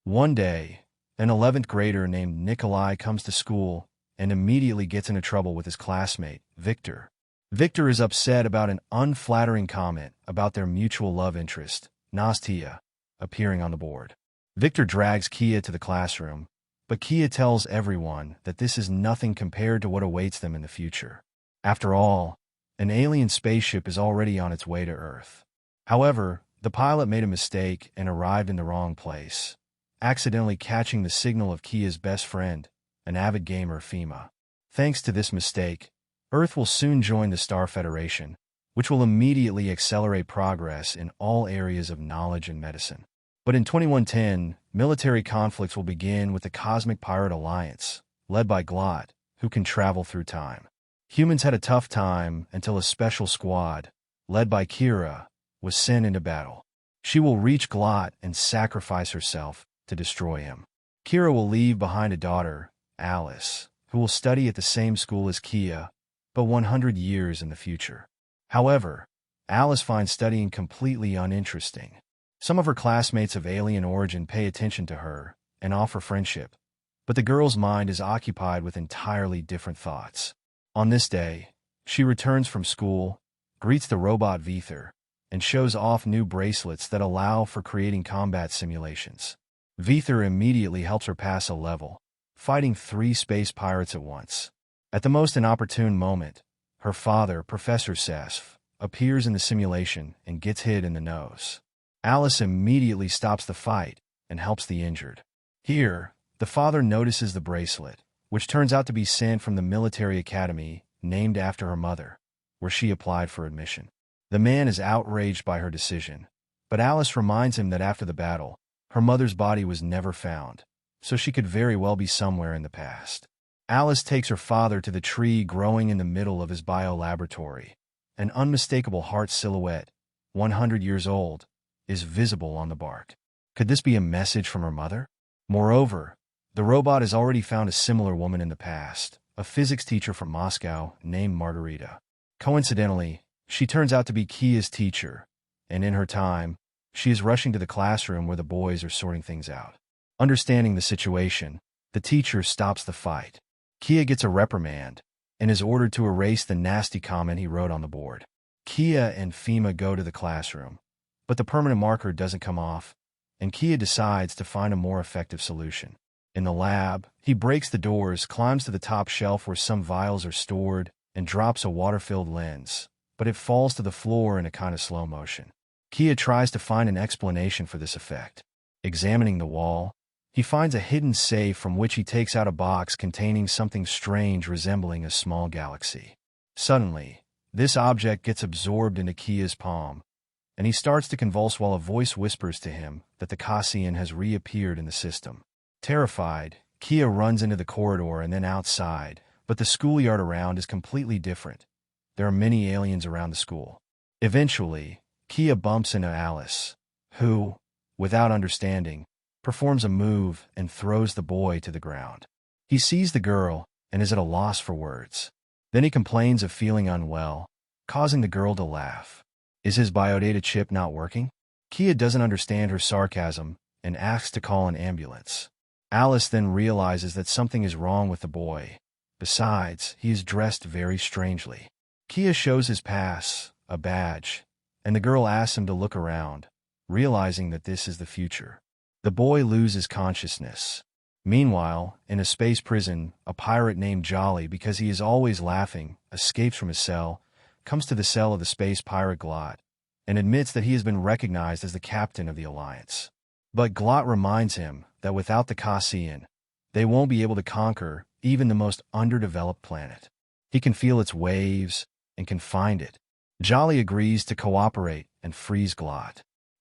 One day, an 11th grader named Nikolai comes to school and immediately gets into trouble with his classmate, Victor. Victor is upset about an unflattering comment about their mutual love interest, Nastia, appearing on the board. Victor drags Kia to the classroom, but Kia tells everyone that this is nothing compared to what awaits them in the future. After all, an alien spaceship is already on its way to Earth. However, the pilot made a mistake and arrived in the wrong place, accidentally catching the signal of Kia's best friend, an avid gamer, Fema. Thanks to this mistake, Earth will soon join the Star Federation, which will immediately accelerate progress in all areas of knowledge and medicine. But in 2110, military conflicts will begin with the Cosmic Pirate Alliance, led by Glot, who can travel through time. Humans had a tough time until a special squad, led by Kira, was sent into battle. She will reach Glot and sacrifice herself to destroy him. Kira will leave behind a daughter, Alice, who will study at the same school as Kia, but 100 years in the future. However, Alice finds studying completely uninteresting. Some of her classmates of alien origin pay attention to her and offer friendship, but the girl's mind is occupied with entirely different thoughts. On this day, she returns from school, greets the robot Vither, and shows off new bracelets that allow for creating combat simulations. Vither immediately helps her pass a level, fighting 3 space pirates at once. At the most inopportune moment, her father, Professor Sesf, appears in the simulation and gets hit in the nose. Alice immediately stops the fight and helps the injured. Here, the father notices the bracelet, which turns out to be sent from the military academy named after her mother, where she applied for admission. The man is outraged by her decision, but Alice reminds him that after the battle, her mother's body was never found, so she could very well be somewhere in the past. Alice takes her father to the tree growing in the middle of his biolaboratory. An unmistakable heart silhouette, 100 years old, is visible on the bark. Could this be a message from her mother? Moreover, the robot has already found a similar woman in the past, a physics teacher from Moscow named Margarita. Coincidentally, she turns out to be Kia's teacher, and in her time, she is rushing to the classroom where the boys are sorting things out. Understanding the situation, the teacher stops the fight. Kia gets a reprimand and is ordered to erase the nasty comment he wrote on the board. Kia and Fema go to the classroom, but the permanent marker doesn't come off, and Kia decides to find a more effective solution. In the lab, he breaks the doors, climbs to the top shelf where some vials are stored, and drops a water-filled lens, but it falls to the floor in a kind of slow motion. Kia tries to find an explanation for this effect. Examining the wall, he finds a hidden safe from which he takes out a box containing something strange resembling a small galaxy. Suddenly, this object gets absorbed into Kia's palm, and he starts to convulse while a voice whispers to him that the Cassian has reappeared in the system. Terrified, Kia runs into the corridor and then outside, but the schoolyard around is completely different. There are many aliens around the school. Eventually, Kia bumps into Alice, who, without understanding, performs a move and throws the boy to the ground. He sees the girl and is at a loss for words. Then he complains of feeling unwell, causing the girl to laugh. Is his biodata chip not working? Kia doesn't understand her sarcasm and asks to call an ambulance. Alice then realizes that something is wrong with the boy. Besides, he is dressed very strangely. Kia shows his pass, a badge, and the girl asks him to look around, realizing that this is the future. The boy loses consciousness. Meanwhile, in a space prison, a pirate named Jolly, because he is always laughing, escapes from his cell, comes to the cell of the space pirate Glot, and admits that he has been recognized as the captain of the Alliance. But Glot reminds him that without the Cassian, they won't be able to conquer even the most underdeveloped planet. He can feel its waves and can find it. Jolly agrees to cooperate and frees Glot.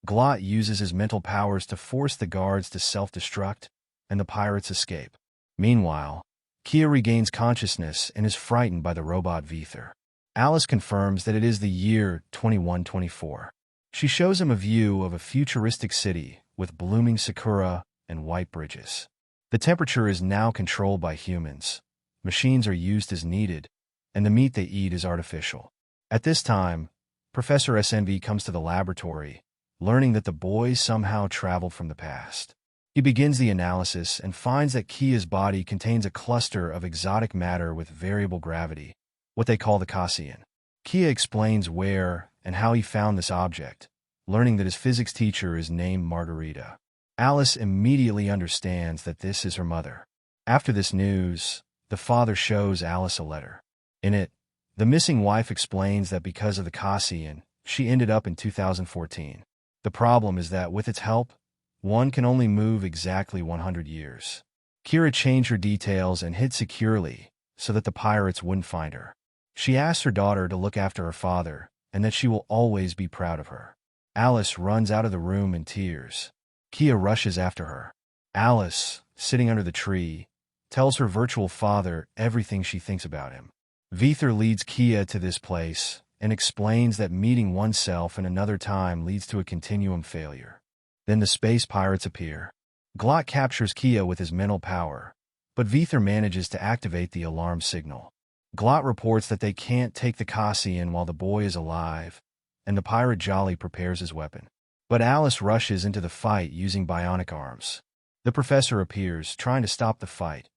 Glot uses his mental powers to force the guards to self-destruct, and the pirates escape. Meanwhile, Kia regains consciousness and is frightened by the robot Vither. Alice confirms that it is the year 2124. She shows him a view of a futuristic city with blooming sakura and white bridges. The temperature is now controlled by humans. Machines are used as needed, and the meat they eat is artificial. At this time, Professor SNV comes to the laboratory learning that the boys somehow traveled from the past. He begins the analysis and finds that Kia's body contains a cluster of exotic matter with variable gravity, what they call the Cassian. Kia explains where and how he found this object, learning that his physics teacher is named Margarita. Alice immediately understands that this is her mother. After this news, the father shows Alice a letter. In it, the missing wife explains that because of the Cassian, she ended up in 2014. The problem is that with its help, one can only move exactly 100 years. Kira changed her details and hid securely so that the pirates wouldn't find her. She asks her daughter to look after her father and that she will always be proud of her. Alice runs out of the room in tears. Kia rushes after her. Alice, sitting under the tree, tells her virtual father everything she thinks about him. Vither leads Kia to this place and explains that meeting oneself in another time leads to a continuum failure. Then the space pirates appear. Glot captures Kia with his mental power, but Vither manages to activate the alarm signal. Glot reports that they can't take the Cassian while the boy is alive, and the pirate Jolly prepares his weapon. But Alice rushes into the fight using bionic arms. The professor appears, trying to stop the fight.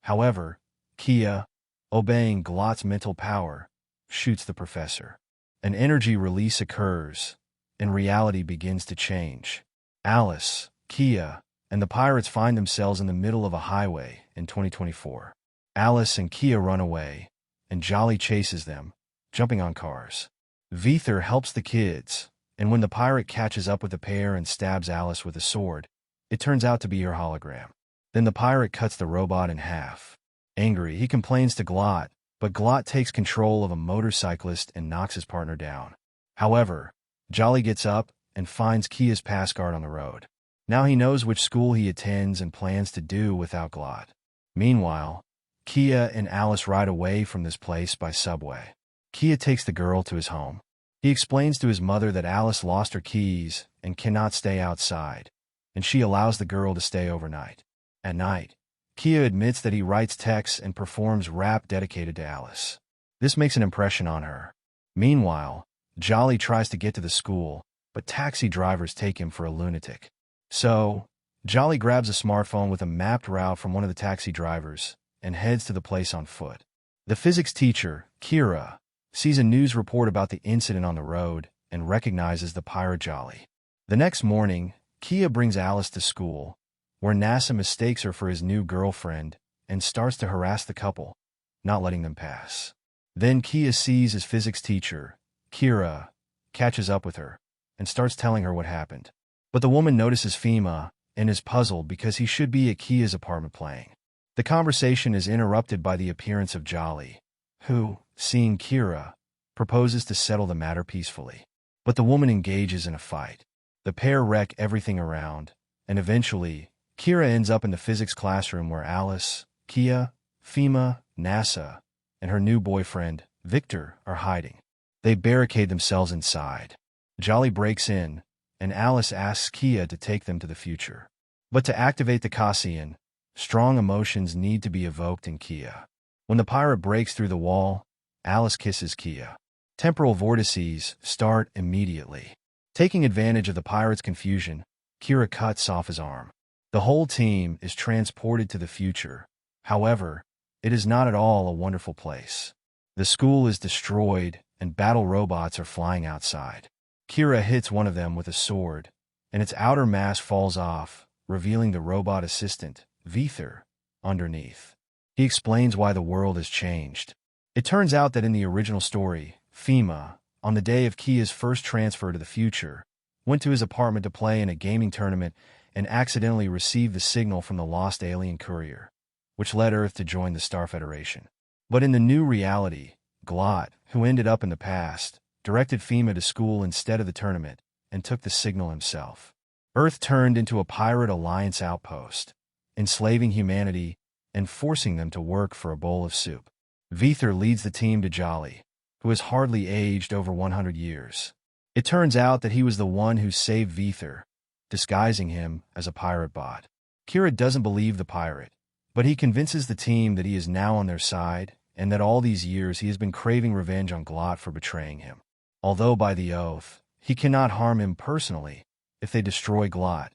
However, Kia, obeying Glot's mental power, shoots the professor. An energy release occurs, and reality begins to change. Alice, Kia, and the pirates find themselves in the middle of a highway in 2024. Alice and Kia run away, and Jolly chases them, jumping on cars. Vither helps the kids, and when the pirate catches up with the pair and stabs Alice with a sword, it turns out to be her hologram. Then the pirate cuts the robot in half. Angry, he complains to Glot, but Glot takes control of a motorcyclist and knocks his partner down. However, Jolly gets up and finds Kia's pass guard on the road. Now he knows which school he attends and plans to do without Glot. Meanwhile, Kia and Alice ride away from this place by subway. Kia takes the girl to his home. He explains to his mother that Alice lost her keys and cannot stay outside, and she allows the girl to stay overnight. At night, Kia admits that he writes texts and performs rap dedicated to Alice. This makes an impression on her. Meanwhile, Jolly tries to get to the school, but taxi drivers take him for a lunatic. So, Jolly grabs a smartphone with a mapped route from one of the taxi drivers and heads to the place on foot. The physics teacher, Kira, sees a news report about the incident on the road and recognizes the pirate Jolly. The next morning, Kia brings Alice to school, where NASA mistakes her for his new girlfriend and starts to harass the couple, not letting them pass. Then Kia sees his physics teacher, Kira, catches up with her and starts telling her what happened. But the woman notices Fima and is puzzled because he should be at Kia's apartment playing. The conversation is interrupted by the appearance of Jolly, who, seeing Kira, proposes to settle the matter peacefully. But the woman engages in a fight. The pair wreck everything around, and eventually, Kira ends up in the physics classroom where Alice, Kia, Fima, NASA, and her new boyfriend, Victor, are hiding. They barricade themselves inside. Jolly breaks in, and Alice asks Kia to take them to the future. But to activate the Cassian, strong emotions need to be evoked in Kia. When the pirate breaks through the wall, Alice kisses Kia. Temporal vortices start immediately. Taking advantage of the pirate's confusion, Kira cuts off his arm. The whole team is transported to the future. However, it is not at all a wonderful place. The school is destroyed, and battle robots are flying outside. Kira hits one of them with a sword, and its outer mask falls off, revealing the robot assistant, Vither, underneath. He explains why the world has changed. It turns out that in the original story, Fima, on the day of Kia's first transfer to the future, went to his apartment to play in a gaming tournament and accidentally received the signal from the lost alien courier, which led Earth to join the Star Federation. But in the new reality, Glot, who ended up in the past, directed Fima to school instead of the tournament and took the signal himself. Earth turned into a pirate alliance outpost, enslaving humanity and forcing them to work for a bowl of soup. Vither leads the team to Jolly, who has hardly aged over 100 years. It turns out that he was the one who saved Vither, disguising him as a pirate bot. Kira doesn't believe the pirate, but he convinces the team that he is now on their side and that all these years he has been craving revenge on Glot for betraying him. Although by the oath, he cannot harm him personally, if they destroy Glot,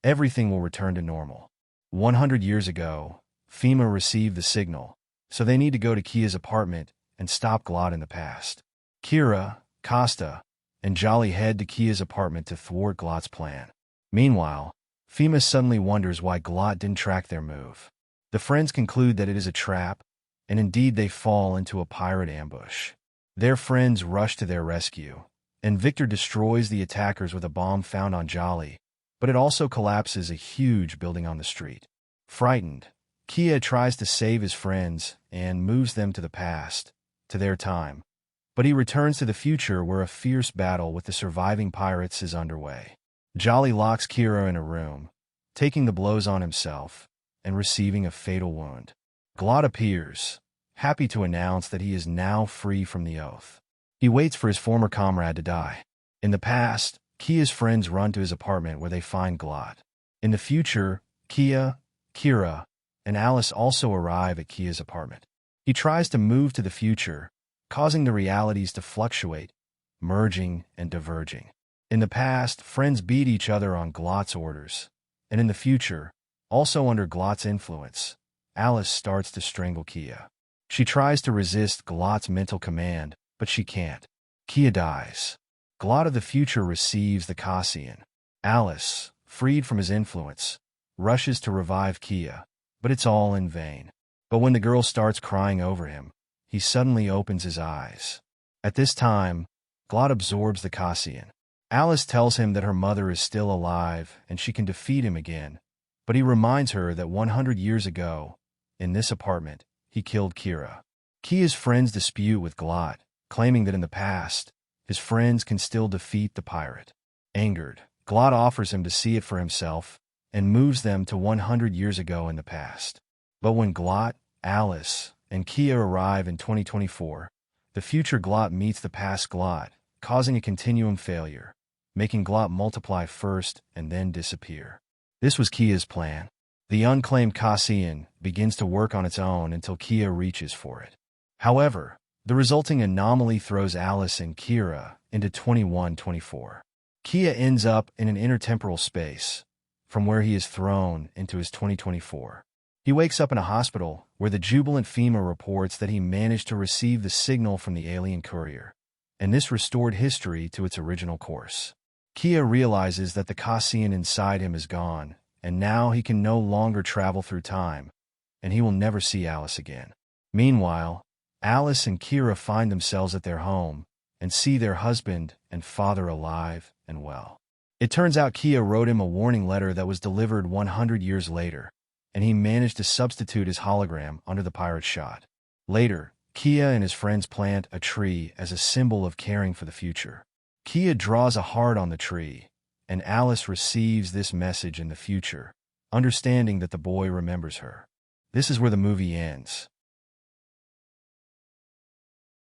everything will return to normal. 100 years ago, FEMA received the signal, so they need to go to Kia's apartment and stop Glot in the past. Kira, Costa, and Jolly head to Kia's apartment to thwart Glot's plan. Meanwhile, FEMA suddenly wonders why Glot didn't track their move. The friends conclude that it is a trap, and indeed they fall into a pirate ambush. Their friends rush to their rescue, and Victor destroys the attackers with a bomb found on Jolly, but it also collapses a huge building on the street. Frightened, Kia tries to save his friends and moves them to the past, to their time, but he returns to the future where a fierce battle with the surviving pirates is underway. Jolly locks Kira in a room, taking the blows on himself and receiving a fatal wound. Glot appears, happy to announce that he is now free from the oath. He waits for his former comrade to die. In the past, Kia's friends run to his apartment where they find Glot. In the future, Kia, Kira, and Alice also arrive at Kia's apartment. He tries to move to the future, causing the realities to fluctuate, merging and diverging. In the past, friends beat each other on Glot's orders, and in the future, also under Glot's influence, Alice starts to strangle Kia. She tries to resist Glot's mental command, but she can't. Kia dies. Glot of the future receives the Cassian. Alice, freed from his influence, rushes to revive Kia, but it's all in vain. But when the girl starts crying over him, he suddenly opens his eyes. At this time, Glot absorbs the Cassian. Alice tells him that her mother is still alive and she can defeat him again, but he reminds her that 100 years ago, in this apartment, he killed Kira. Kia's friends dispute with Glot, claiming that in the past, his friends can still defeat the pirate. Angered, Glot offers him to see it for himself and moves them to 100 years ago in the past. But when Glot, Alice, and Kia arrive in 2024, the future Glot meets the past Glot, causing a continuum failure, making Glot multiply first and then disappear. This was Kia's plan. The unclaimed Cassian begins to work on its own until Kia reaches for it. However, the resulting anomaly throws Alice and Kira into 2124. Kia ends up in an intertemporal space, from where he is thrown into his 2024. He wakes up in a hospital where the jubilant FEMA reports that he managed to receive the signal from the alien courier, and this restored history to its original course. Kia realizes that the Cassian inside him is gone, and now he can no longer travel through time, and he will never see Alice again. Meanwhile, Alice and Kira find themselves at their home and see their husband and father alive and well. It turns out Kia wrote him a warning letter that was delivered 100 years later, and he managed to substitute his hologram under the pirate's shot. Later, Kia and his friends plant a tree as a symbol of caring for the future. Kia draws a heart on the tree, and Alice receives this message in the future, understanding that the boy remembers her. This is where the movie ends.